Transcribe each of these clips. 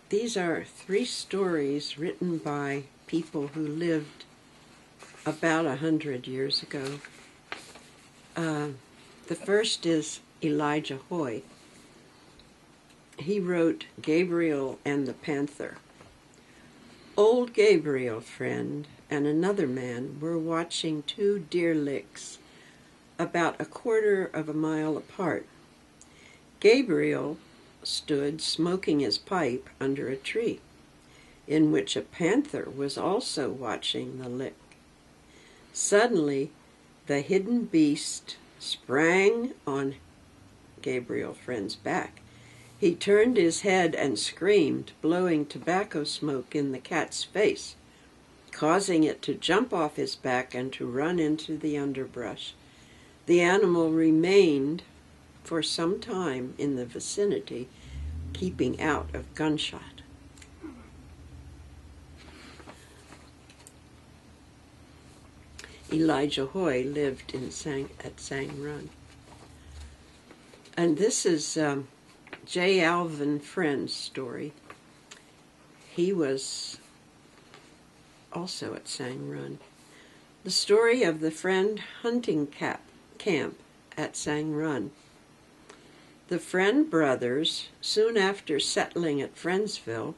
These are 3 stories written by people who lived about 100 years ago. The first is Elijah Hoy. He wrote Gabriel and the Panther. Old Gabriel, friend, and another man were watching 2 deer licks about 1/4 of a mile apart. Gabriel stood smoking his pipe under a tree, in which a panther was also watching the lick. Suddenly, the hidden beast sprang on Gabriel friend's back. He turned his head and screamed, blowing tobacco smoke in the cat's face, causing it to jump off his back and to run into the underbrush. The animal remained for some time in the vicinity, keeping out of gunshot. Elijah Hoy lived at Sang Run. And this is J. Alvin Friend's story. He was also at Sang Run. The story of the Friend hunting camp at Sang Run. The Friend brothers, soon after settling at Friendsville,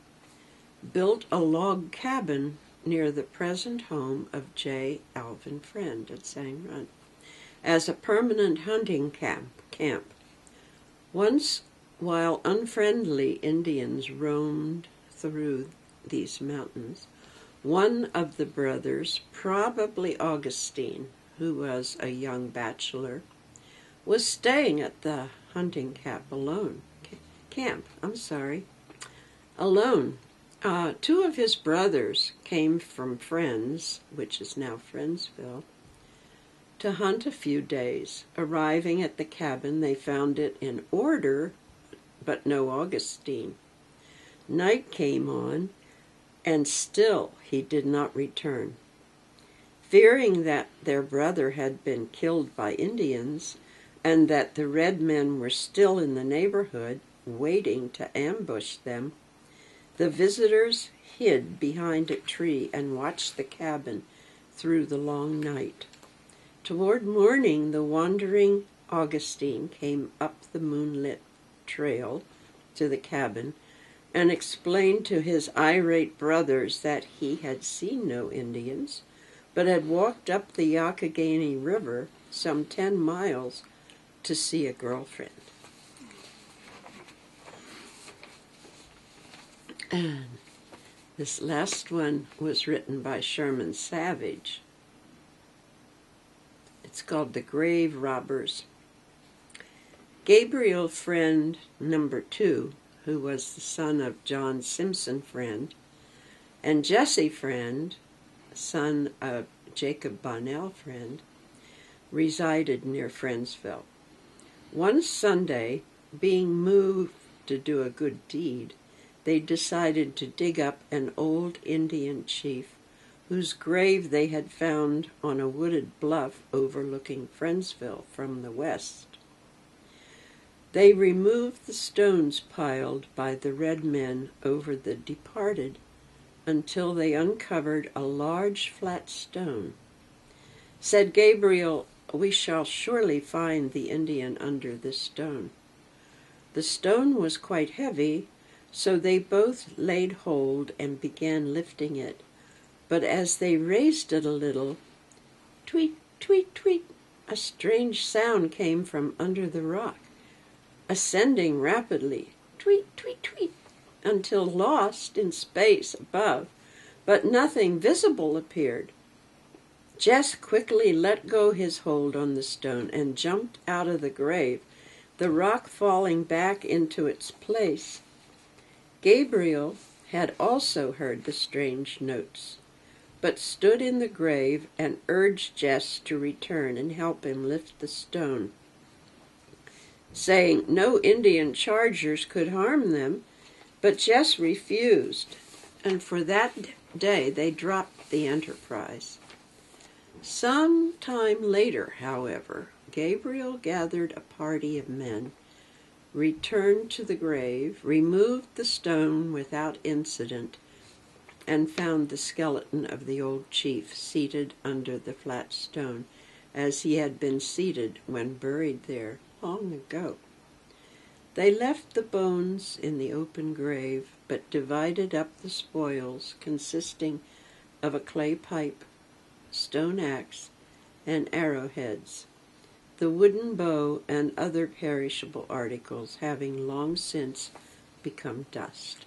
built a log cabin near the present home of J. Alvin Friend at Sang Run as a permanent hunting camp. Once, while unfriendly Indians roamed through these mountains, one of the brothers, probably Augustine, who was a young bachelor, was staying at the hunting camp alone. 2 of his brothers came from Friends, which is now Friendsville, to hunt a few days. Arriving at the cabin, they found it in order, but no Augustine. Night came on, and still he did not return. Fearing that their brother had been killed by Indians, and that the red men were still in the neighborhood, waiting to ambush them, the visitors hid behind a tree and watched the cabin through the long night. Toward morning, the wandering Augustine came up the moonlit trail to the cabin and explained to his irate brothers that he had seen no Indians, but had walked up the Youghiogheny River some 10 miles to see a girlfriend. And this last one was written by Sherman Savage. It's called The Grave Robbers. Gabriel Friend number 2, who was the son of John Simpson Friend, and Jesse Friend, son of Jacob Bonnell Friend, resided near Friendsville. One Sunday, being moved to do a good deed, they decided to dig up an old Indian chief whose grave they had found on a wooded bluff overlooking Friendsville from the west. They removed the stones piled by the red men over the departed until they uncovered a large flat stone. Said Gabriel, "We shall surely find the Indian under this stone." The stone was quite heavy, so they both laid hold and began lifting it. But as they raised it a little, tweet, tweet, tweet, a strange sound came from under the rock, ascending rapidly, tweet, tweet, tweet, until lost in space above, but nothing visible appeared. Jess quickly let go his hold on the stone and jumped out of the grave, the rock falling back into its place. Gabriel had also heard the strange notes, but stood in the grave and urged Jess to return and help him lift the stone, saying no Indian chargers could harm them, but Jess refused, and for that day they dropped the enterprise. Some time later, however, Gabriel gathered a party of men returned to the grave, removed the stone without incident, and found the skeleton of the old chief seated under the flat stone, as he had been seated when buried there long ago. They left the bones in the open grave, but divided up the spoils, consisting of a clay pipe, stone axe, and arrowheads, the wooden bow and other perishable articles having long since become dust.